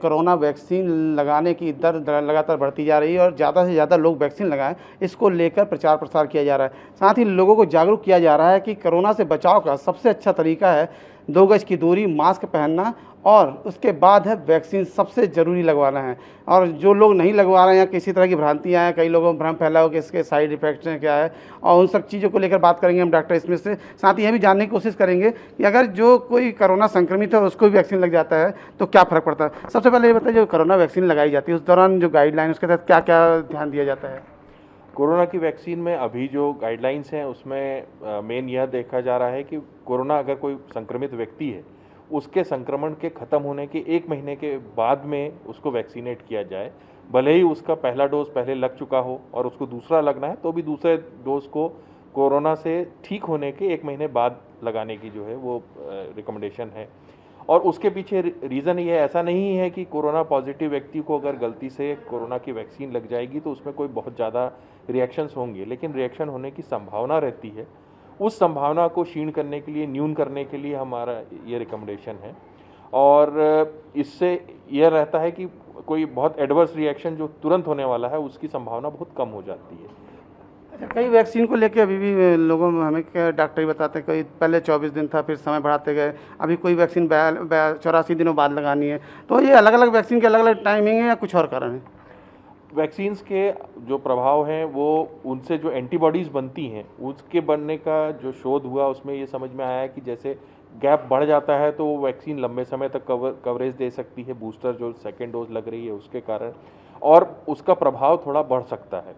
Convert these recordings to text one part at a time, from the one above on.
Corona vaccine लगाने की दर लगातार बढ़ती जा रही है और ज़्यादा से ज़्यादा लोग वैक्सीन लगाएं, इसको लेकर प्रचार प्रसार किया जा रहा है। साथ ही लोगों को जागरूक किया जा रहा है कि कोरोना से बचाव का सबसे अच्छा तरीका है 2 गज की दूरी, मास्क पहनना और उसके बाद है वैक्सीन सबसे ज़रूरी लगवाना है। और जो लोग नहीं लगवा रहे हैं या किसी तरह की भ्रांतियाँ हैं, कई लोगों में भ्रम फैला हो कि इसके साइड इफ़ेक्ट्स हैं क्या है, और उन सब चीज़ों को लेकर बात करेंगे हम डॉक्टर स्मिथ से। साथ ही यह भी जानने की कोशिश करेंगे कि अगर जो कोई कोरोना संक्रमित है और उसको भी वैक्सीन लग जाता है तो क्या फ़र्क पड़ता है। सबसे पहले ये बताइए, जो कोरोना वैक्सीन लगाई जाती है उस दौरान जो गाइडलाइन उसके तहत क्या क्या ध्यान दिया जाता है। कोरोना की वैक्सीन में अभी जो गाइडलाइंस हैं उसमें मेन यह देखा जा रहा है कि कोरोना अगर कोई संक्रमित व्यक्ति है, उसके संक्रमण के ख़त्म होने के 1 महीने के बाद में उसको वैक्सीनेट किया जाए। भले ही उसका पहला डोज पहले लग चुका हो और उसको दूसरा लगना है तो भी दूसरे डोज को कोरोना से ठीक होने के 1 महीने बाद लगाने की जो है वो रिकमेंडेशन है। और उसके पीछे रीज़न ये ऐसा नहीं है कि कोरोना पॉजिटिव व्यक्ति को अगर गलती से कोरोना की वैक्सीन लग जाएगी तो उसमें कोई बहुत ज़्यादा रिएक्शंस होंगे, लेकिन रिएक्शन होने की संभावना रहती है। उस संभावना को क्षीण करने के लिए, न्यून करने के लिए हमारा ये रिकमेंडेशन है। और इससे यह रहता है कि कोई बहुत एडवर्स रिएक्शन जो तुरंत होने वाला है उसकी संभावना बहुत कम हो जाती है। अच्छा, कई वैक्सीन को लेके अभी भी लोगों में हमें क्या डॉक्टर ही बताते हैं, कोई पहले 24 दिन था, फिर समय बढ़ाते गए, अभी कोई वैक्सीन 84 दिनों बाद लगानी है। तो ये अलग अलग वैक्सीन की अलग अलग टाइमिंग है या कुछ और कारण है। वैक्सीन्स के जो प्रभाव हैं वो उनसे जो एंटीबॉडीज़ बनती हैं उसके बनने का जो शोध हुआ उसमें ये समझ में आया है कि जैसे गैप बढ़ जाता है तो वो वैक्सीन लंबे समय तक कवरेज दे सकती है, बूस्टर जो सेकेंड डोज लग रही है उसके कारण, और उसका प्रभाव थोड़ा बढ़ सकता है।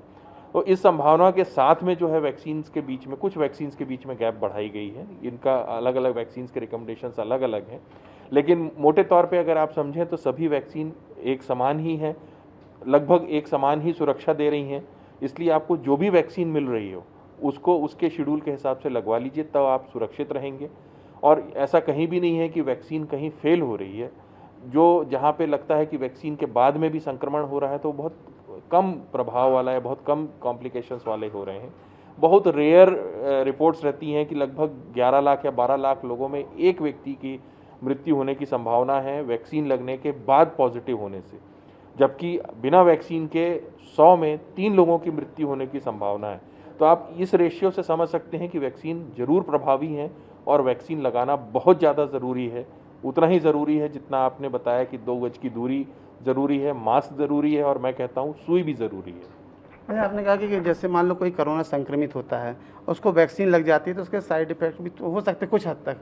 तो इस संभावना के साथ में जो है वैक्सीन्स के बीच में, कुछ वैक्सीन्स के बीच में गैप बढ़ाई गई है। इनका अलग अलग वैक्सीन्स के रिकमेंडेशंस अलग अलग हैं, लेकिन मोटे तौर पे अगर आप समझें तो सभी वैक्सीन एक समान ही हैं, लगभग एक समान ही सुरक्षा दे रही हैं। इसलिए आपको जो भी वैक्सीन मिल रही हो उसको उसके शेड्यूल के हिसाब से लगवा लीजिए, तब आप सुरक्षित रहेंगे। और ऐसा कहीं भी नहीं है कि वैक्सीन कहीं फेल हो रही है। जो जहाँ पे लगता है कि वैक्सीन के बाद में भी संक्रमण हो रहा है तो बहुत कम प्रभाव वाला है, बहुत कम कॉम्प्लिकेशंस वाले हो रहे हैं। बहुत रेयर रिपोर्ट्स रहती हैं कि लगभग 11 लाख या 12 लाख लोगों में एक व्यक्ति की मृत्यु होने की संभावना है वैक्सीन लगने के बाद पॉजिटिव होने से, जबकि बिना वैक्सीन के 100 में 3 लोगों की मृत्यु होने की संभावना है। तो आप इस रेशियो से समझ सकते हैं कि वैक्सीन ज़रूर प्रभावी है और वैक्सीन लगाना बहुत ज़्यादा ज़रूरी है। उतना ही ज़रूरी है जितना आपने बताया कि 2 गज की दूरी ज़रूरी है, मास्क ज़रूरी है, और मैं कहता हूँ सुई भी ज़रूरी है। अच्छा, आपने कहा कि जैसे मान लो कोई कोरोना संक्रमित होता है, उसको वैक्सीन लग जाती है तो उसके साइड इफ़ेक्ट भी तो हो सकते हैं कुछ हद तक।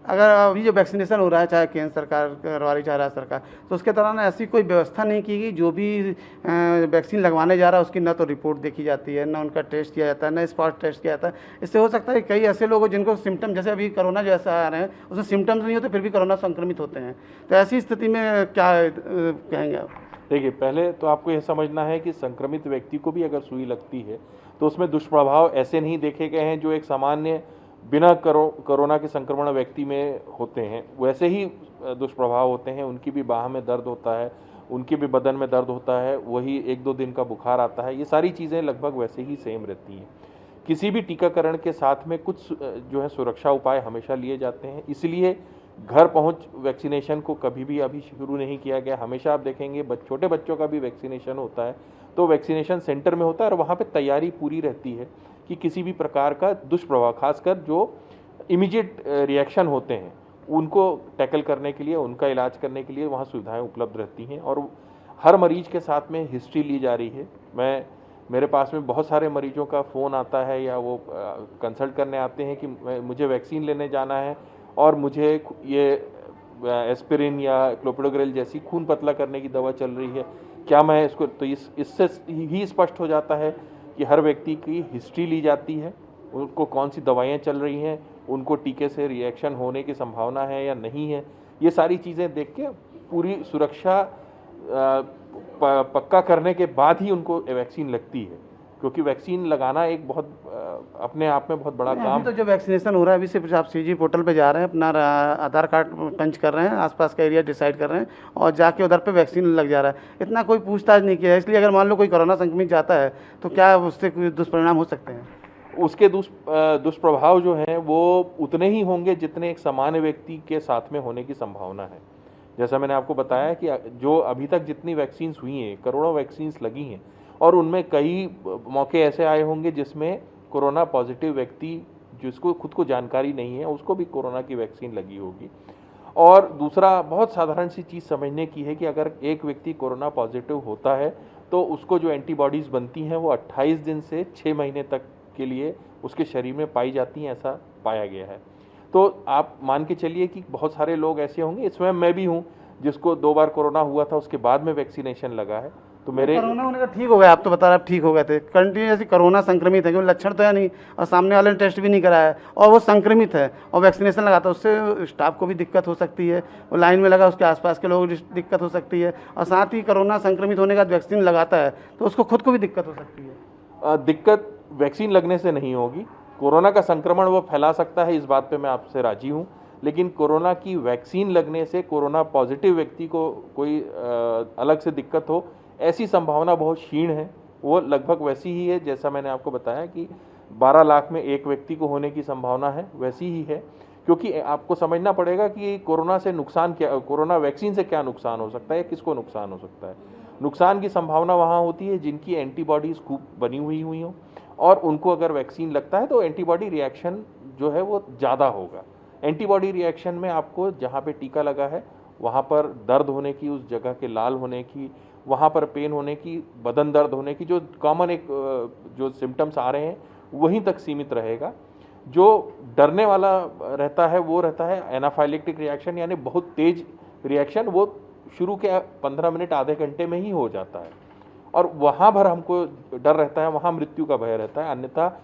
अगर अभी जो वैक्सीनेशन हो रहा है, चाहे केंद्र सरकार करवा रही, चाहे राज्य सरकार, तो उसके दौरान ऐसी कोई व्यवस्था नहीं की गई। जो भी वैक्सीन लगवाने जा रहा है उसकी न तो रिपोर्ट देखी जाती है, न उनका टेस्ट किया जाता है, न स्पॉट टेस्ट किया जाता है। इससे हो सकता है कि कई ऐसे लोग हो जिनको सिम्टम, जैसे अभी कोरोना जैसा आ रहे हैं उसमें सिम्टम्स नहीं होते फिर भी कोरोना संक्रमित होते हैं। तो ऐसी स्थिति में क्या कहेंगे आप। देखिए, पहले तो आपको यह समझना है कि संक्रमित व्यक्ति को भी अगर सुई लगती है तो उसमें दुष्प्रभाव ऐसे नहीं देखे गए हैं जो एक सामान्य बिना कोरोना के संक्रमण व्यक्ति में होते हैं, वैसे ही दुष्प्रभाव होते हैं। उनकी भी बाह में दर्द होता है, उनके भी बदन में दर्द होता है, वही 1-2 दिन का बुखार आता है। ये सारी चीज़ें लगभग वैसे ही सेम रहती हैं। किसी भी टीकाकरण के साथ में कुछ जो है सुरक्षा उपाय हमेशा लिए जाते हैं, इसलिए घर पहुंच वैक्सीनेशन को कभी भी अभी शुरू नहीं किया गया। हमेशा आप देखेंगे छोटे बच्चों का भी वैक्सीनेशन होता है तो वैक्सीनेशन सेंटर में होता है और वहाँ पे तैयारी पूरी रहती है कि किसी भी प्रकार का दुष्प्रभाव, खासकर जो इमीडिएट रिएक्शन होते हैं उनको टैकल करने के लिए, उनका इलाज करने के लिए वहाँ सुविधाएं उपलब्ध रहती हैं। और हर मरीज के साथ में हिस्ट्री ली जा रही है। मेरे पास में बहुत सारे मरीजों का फ़ोन आता है या वो कंसल्ट करने आते हैं कि मुझे वैक्सीन लेने जाना है और मुझे ये एस्पिरिन या क्लोपिडोग्रेल जैसी खून पतला करने की दवा चल रही है, क्या मैं इसको, तो इससे ही स्पष्ट हो जाता है कि हर व्यक्ति की हिस्ट्री ली जाती है, उनको कौन सी दवाइयाँ चल रही हैं, उनको टीके से रिएक्शन होने की संभावना है या नहीं है। ये सारी चीज़ें देख के पूरी सुरक्षा पक्का करने के बाद ही उनको वैक्सीन लगती है, क्योंकि वैक्सीन लगाना एक बहुत अपने आप में बहुत बड़ा काम। तो जो वैक्सीनेशन हो रहा है अभी सिर्फ आप सीजी पोर्टल पे जा रहे हैं, अपना आधार कार्ड पंच कर रहे हैं, आसपास का एरिया डिसाइड कर रहे हैं और जाके उधर पे वैक्सीन लग जा रहा है। इतना कोई पूछताछ नहीं किया है। इसलिए अगर मान लो कोई कोरोना संक्रमित जाता है तो क्या उससे कोई दुष्परिणाम हो सकते हैं। उसके दुष्प्रभाव जो हैं वो उतने ही होंगे जितने एक सामान्य व्यक्ति के साथ में होने की संभावना है। जैसा मैंने आपको बताया कि जो अभी तक जितनी वैक्सीन्स हुई हैं, करोड़ों वैक्सीन्स लगी हैं, और उनमें कई मौके ऐसे आए होंगे जिसमें कोरोना पॉजिटिव व्यक्ति जिसको खुद को जानकारी नहीं है उसको भी कोरोना की वैक्सीन लगी होगी। और दूसरा बहुत साधारण सी चीज़ समझने की है कि अगर एक व्यक्ति कोरोना पॉजिटिव होता है तो उसको जो एंटीबॉडीज़ बनती हैं वो 28 दिन से 6 महीने तक के लिए उसके शरीर में पाई जाती हैं, ऐसा पाया गया है। तो आप मान के चलिए कि बहुत सारे लोग ऐसे होंगे, इसमें मैं भी हूँ, जिसको 2 बार कोरोना हुआ था, उसके बाद में वैक्सीनेशन लगा है। तो मेरे कोरोना होने का ठीक हो गया, आप तो बता रहे आप ठीक हो गए थे, कंटिन्यू ऐसे कोरोना संक्रमित है, क्योंकि लक्षण तो है नहीं और सामने वाले ने टेस्ट भी नहीं कराया है और वो संक्रमित है और वैक्सीनेशन लगाता है, उससे स्टाफ को भी दिक्कत हो सकती है, वो लाइन में लगा उसके आसपास के लोगों को दिक्कत हो सकती है और साथ ही कोरोना संक्रमित होने का वैक्सीन लगाता है तो उसको खुद को भी दिक्कत हो सकती है। दिक्कत वैक्सीन लगने से नहीं होगी। कोरोना का संक्रमण वो फैला सकता है, इस बात पे मैं आपसे राजी हूँ, लेकिन कोरोना की वैक्सीन लगने से कोरोना पॉजिटिव व्यक्ति को कोई अलग से दिक्कत हो, ऐसी संभावना बहुत क्षीण है। वो लगभग वैसी ही है जैसा मैंने आपको बताया कि 12 लाख में एक व्यक्ति को होने की संभावना है, वैसी ही है। क्योंकि आपको समझना पड़ेगा कि कोरोना से नुकसान क्या, कोरोना वैक्सीन से क्या नुकसान हो सकता है, किसको नुकसान हो सकता है। नुकसान की संभावना वहाँ होती है जिनकी एंटीबॉडीज़ खूब बनी हुई हों और उनको अगर वैक्सीन लगता है तो एंटीबॉडी रिएक्शन जो है वो ज़्यादा होगा। एंटीबॉडी रिएक्शन में आपको जहाँ पे टीका लगा है वहाँ पर दर्द होने की, उस जगह के लाल होने की, वहाँ पर पेन होने की, बदन दर्द होने की, जो कॉमन एक जो सिम्टम्स आ रहे हैं वहीं तक सीमित रहेगा। जो डरने वाला रहता है वो रहता है एनाफाइलेक्टिक रिएक्शन, यानी बहुत तेज रिएक्शन, वो शुरू के 15 मिनट आधे घंटे में ही हो जाता है और वहाँ भर हमको डर रहता है, वहाँ मृत्यु का भय रहता है। अन्यथा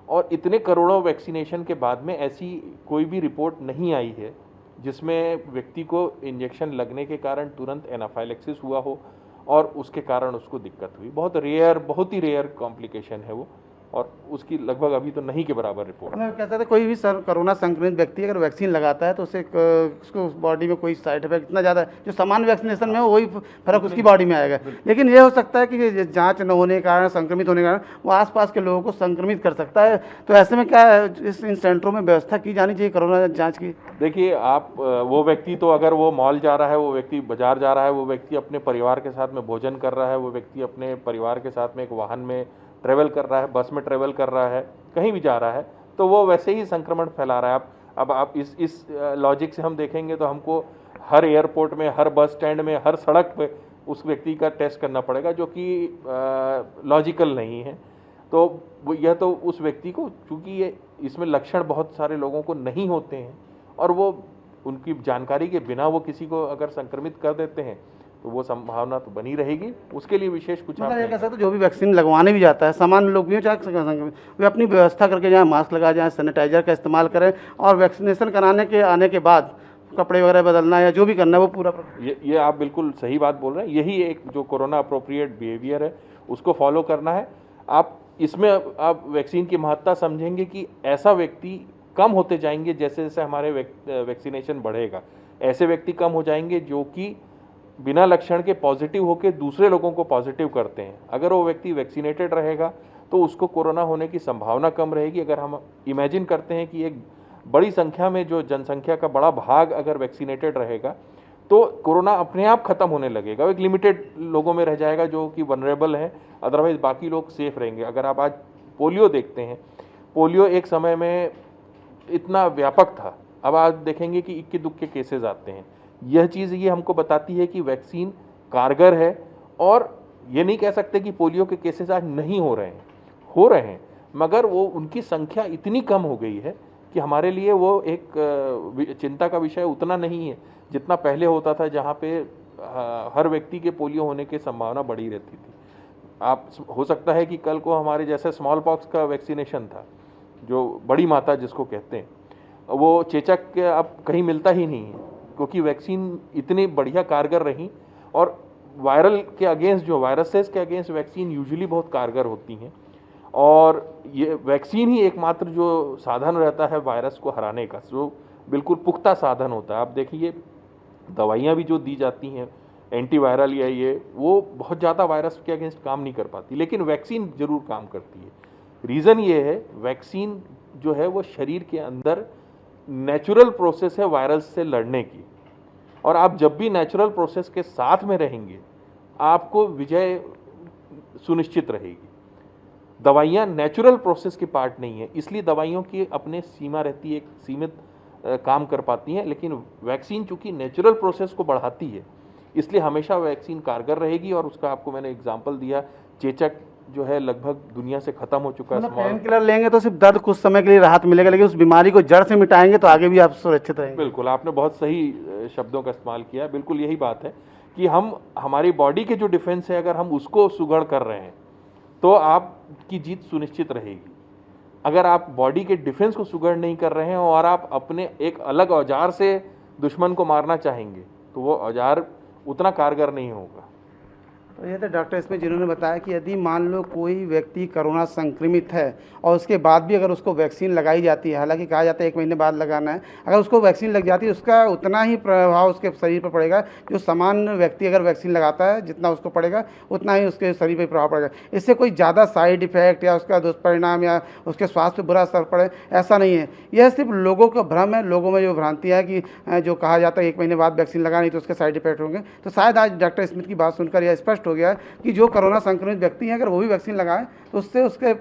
और इतने करोड़ों वैक्सीनेशन के बाद में ऐसी कोई भी रिपोर्ट नहीं आई है जिसमें व्यक्ति को इंजेक्शन लगने के कारण तुरंत एनाफाइलेक्सिस हुआ हो और उसके कारण उसको दिक्कत हुई। बहुत रेयर, बहुत ही रेयर कॉम्प्लिकेशन है वो, और उसकी लगभग अभी तो नहीं के बराबर रिपोर्ट। मैं कहता था कोई भी कोरोना संक्रमित व्यक्ति अगर वैक्सीन लगाता है तो उससे उसको बॉडी में कोई साइड इफेक्ट इतना ज़्यादा जो सामान्य वैक्सीनेशन में हो वही फर्क उसकी बॉडी में आएगा, लेकिन ये हो सकता है कि जांच न होने के कारण, संक्रमित होने के कारण वो आसपास के लोगों को संक्रमित कर सकता है। तो ऐसे में क्या है, इन सेंटरों में व्यवस्था की जानी चाहिए कोरोना जाँच की। देखिए आप, वो व्यक्ति तो अगर वो मॉल जा रहा है, वो व्यक्ति बाजार जा रहा है, वो व्यक्ति अपने परिवार के साथ में भोजन कर रहा है, वो व्यक्ति अपने परिवार के साथ में एक वाहन में ट्रेवल कर रहा है, बस में ट्रेवल कर रहा है, कहीं भी जा रहा है, तो वो वैसे ही संक्रमण फैला रहा है। अब आप इस लॉजिक से हम देखेंगे तो हमको हर एयरपोर्ट में, हर बस स्टैंड में, हर सड़क पे उस व्यक्ति का टेस्ट करना पड़ेगा, जो कि लॉजिकल नहीं है। तो वो यह तो उस व्यक्ति को, चूँकि ये इसमें लक्षण बहुत सारे लोगों को नहीं होते हैं और वो उनकी जानकारी के बिना वो किसी को अगर संक्रमित कर देते हैं तो वो संभावना तो बनी रहेगी। उसके लिए विशेष कुछ आप मतलब ये कह सकते जो भी वैक्सीन लगवाने भी जाता है, सामान्य लोग भी हो चाहे संक्रमित, वे अपनी व्यवस्था करके जाएँ, मास्क लगा जाएँ, सैनिटाइजर का इस्तेमाल करें और वैक्सीनेशन कराने के आने के बाद कपड़े वगैरह बदलना या जो भी करना है वो पूरा। ये आप बिल्कुल सही बात बोल रहे हैं। यही एक जो कोरोना अप्रोप्रिएट बिहेवियर है उसको फॉलो करना है। आप इसमें आप वैक्सीन की महत्ता समझेंगे कि ऐसा व्यक्ति कम होते जाएंगे जैसे जैसे हमारे वैक्सीनेशन बढ़ेगा, ऐसे व्यक्ति कम हो जाएंगे जो कि बिना लक्षण के पॉजिटिव होकर दूसरे लोगों को पॉजिटिव करते हैं। अगर वो व्यक्ति वैक्सीनेटेड रहेगा तो उसको कोरोना होने की संभावना कम रहेगी। अगर हम इमेजिन करते हैं कि एक बड़ी संख्या में जो जनसंख्या का बड़ा भाग अगर वैक्सीनेटेड रहेगा तो कोरोना अपने आप खत्म होने लगेगा, वो एक लिमिटेड लोगों में रह जाएगा जो कि वनरेबल हैं, अदरवाइज बाकी लोग सेफ रहेंगे। अगर आप आज पोलियो देखते हैं, पोलियो एक समय में इतना व्यापक था, अब आप देखेंगे कि इक्के दुक्के केसेस आते हैं। यह चीज़ ये हमको बताती है कि वैक्सीन कारगर है, और ये नहीं कह सकते कि पोलियो के केसेस आज नहीं हो रहे हैं, मगर वो उनकी संख्या इतनी कम हो गई है कि हमारे लिए वो एक चिंता का विषय उतना नहीं है जितना पहले होता था, जहाँ पे हर व्यक्ति के पोलियो होने की संभावना बढ़ी रहती थी। आप हो सकता है कि कल को हमारे जैसे स्मॉल पॉक्स का वैक्सीनेशन था, जो बड़ी माता जिसको कहते हैं, वो चेचक अब कहीं मिलता ही नहीं है, क्योंकि वैक्सीन इतनी बढ़िया कारगर रही। और वायरल के अगेंस्ट, जो वायरसेस के अगेंस्ट वैक्सीन यूजुअली बहुत कारगर होती हैं, और ये वैक्सीन ही एकमात्र जो साधन रहता है वायरस को हराने का, जो बिल्कुल पुख्ता साधन होता है। आप देखिए दवाइयाँ भी जो दी जाती हैं एंटीवायरल या ये, वो बहुत ज़्यादा वायरस के अगेंस्ट काम नहीं कर पाती, लेकिन वैक्सीन ज़रूर काम करती है। रीज़न ये है, वैक्सीन जो है वो शरीर के अंदर नेचुरल प्रोसेस है वायरस से लड़ने की। और आप जब भी नेचुरल प्रोसेस के साथ में रहेंगे, आपको विजय सुनिश्चित रहेगी। दवाइयाँ नेचुरल प्रोसेस की पार्ट नहीं है, इसलिए दवाइयों की अपने सीमा रहती है, एक सीमित काम कर पाती हैं, लेकिन वैक्सीन चूँकि नेचुरल प्रोसेस को बढ़ाती है, इसलिए हमेशा वैक्सीन कारगर रहेगी। और उसका आपको मैंने एग्जांपल दिया, चेचक जो है लगभग दुनिया से खत्म हो चुका है। पेन किलर लेंगे तो सिर्फ दर्द कुछ समय के लिए राहत मिलेगा, लेकिन उस बीमारी को जड़ से मिटाएंगे तो आगे भी आप सुरक्षित रहेंगे। बिल्कुल, आपने बहुत सही शब्दों का इस्तेमाल किया। बिल्कुल यही बात है कि हमारी बॉडी के जो डिफेंस है, अगर हम उसको सुगढ़ कर रहे हैं तो आपकी जीत सुनिश्चित रहेगी। अगर आप बॉडी के डिफेंस को सुगढ़ नहीं कर रहे हैं और आप अपने एक अलग औजार से दुश्मन को मारना चाहेंगे, तो वो औजार उतना कारगर नहीं होगा। तो ये थे डॉक्टर स्मिथ, जिन्होंने बताया कि यदि मान लो कोई व्यक्ति कोरोना संक्रमित है और उसके बाद भी अगर उसको वैक्सीन लगाई जाती है, हालांकि कहा जाता है 1 महीने बाद लगाना है, अगर उसको वैक्सीन लग जाती है उसका उतना ही प्रभाव उसके शरीर पर पड़ेगा जो सामान्य व्यक्ति अगर वैक्सीन लगाता है, जितना उसको पड़ेगा उतना ही उसके शरीर पर प्रभाव पड़ेगा। इससे कोई ज़्यादा साइड इफेक्ट या उसका दुष्परिणाम या उसके स्वास्थ्य पर बुरा असर पड़े, ऐसा नहीं है। यह सिर्फ लोगों का भ्रम है, लोगों में जो भ्रांति है कि जो कहा जाता है 1 महीने बाद वैक्सीन लगा नहीं तो उसके साइड इफेक्ट होंगे। तो शायद आज डॉक्टर स्मिथ की बात सुनकर यह स्पष्ट हो गया है कि जो कोरोना संक्रमित व्यक्ति हैं, अगर वो भी वैक्सीन लगाएं तो उससे उसके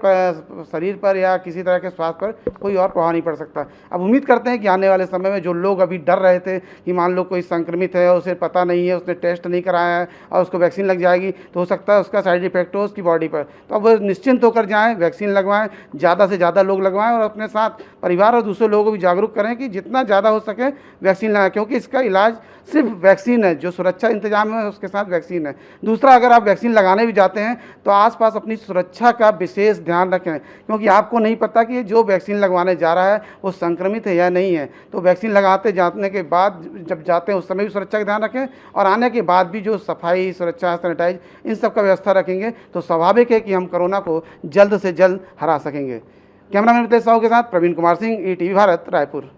शरीर पर या किसी तरह के स्वास्थ्य पर कोई और प्रभाव नहीं पड़ सकता। अब उम्मीद करते हैं कि आने वाले समय में जो लोग अभी डर रहे थे कि मान लो कोई संक्रमित है, उसे पता नहीं है, उसने टेस्ट नहीं कराया है और उसको वैक्सीन लग जाएगी तो हो सकता है उसका साइड इफेक्ट हो उसकी बॉडी पर, तो अब निश्चिंत होकर जाएँ, वैक्सीन लगवाएँ, ज़्यादा से ज़्यादा लोग लगवाएँ और अपने साथ परिवार और दूसरे लोगों को भी जागरूक करें कि जितना ज़्यादा हो सके वैक्सीन लगाएं, क्योंकि इसका इलाज सिर्फ वैक्सीन है। जो सुरक्षा इंतजाम है उसके साथ वैक्सीन है। दूसरा, अगर आप वैक्सीन लगाने भी जाते हैं तो आसपास अपनी सुरक्षा का विशेष ध्यान रखें, क्योंकि आपको नहीं पता कि जो वैक्सीन लगवाने जा रहा है वो संक्रमित है या नहीं है। तो वैक्सीन लगाते जाने के बाद जब जाते हैं उस समय भी सुरक्षा का ध्यान रखें और आने के बाद भी जो सफाई, सुरक्षा, सैनिटाइज, इन सब का व्यवस्था रखेंगे तो स्वाभाविक है कि हम कोरोना को जल्द से जल्द हरा सकेंगे। कैमरामैन मितेश साहू के साथ प्रवीण कुमार सिंह, ईटीवी भारत, रायपुर।